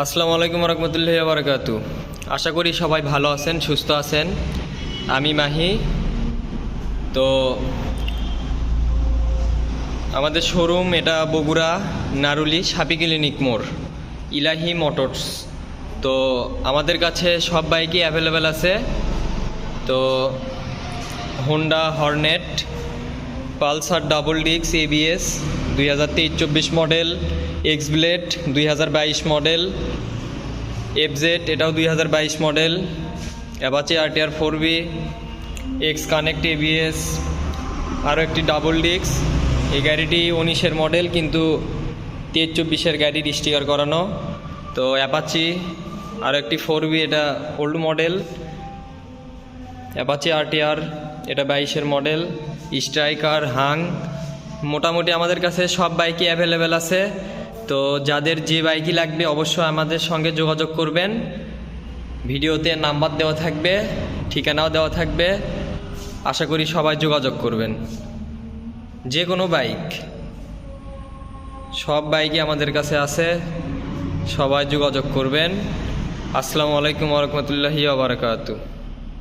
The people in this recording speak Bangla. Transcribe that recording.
আসসালামু আলাইকুম রহমতুল্লাহি ওয়া বারাকাতু। আশা করি সবাই ভালো আছেন, সুস্থ আছেন। আমি মাহি। তো আমাদের শোরুম এটা বগুড়া নারুলি সাপি ক্লিনিক মোড়, ইলাহি মোটরস। তো আমাদের কাছে সব বাইকই অ্যাভেলেবেল আছে। তো হোন্ডা হর্নেট, পালসার ডাবল ডিক্স ABS 2023-24 model, x blade 2022 model, FZ এটাও 2022 model, Apache RTR 4B, x connect ABS, আরও একটি ডাবল ডিক্স। এই গাড়িটি 19-এর মডেল, কিন্তু 23-24-এর গাড়ির স্টিকার করানো। তো অ্যাপাচি আরও একটি 4B, এটা ওল্ড মডেল। অ্যাপাচি আরটিআর এটা 22-এর মডেল। স্ট্রাইকার, হাং, মোটামুটি আমাদের কাছে সব বাইকই অ্যাভেলেবেল আছে। তো যাদের যে বাইকই লাগবে অবশ্যই আমাদের সঙ্গে যোগাযোগ করবেন। ভিডিওতে নাম্বার দেওয়া থাকবে, ঠিকানাও দেওয়া থাকবে। আশা করি সবাই যোগাযোগ করবেন। যে কোনো বাইক, সব বাইকই আমাদের কাছে আছে, সবাই যোগাযোগ করবেন। আসসালামু আলাইকুম ওয়া রাহমাতুল্লাহি ওয়া বারাকাতুহু।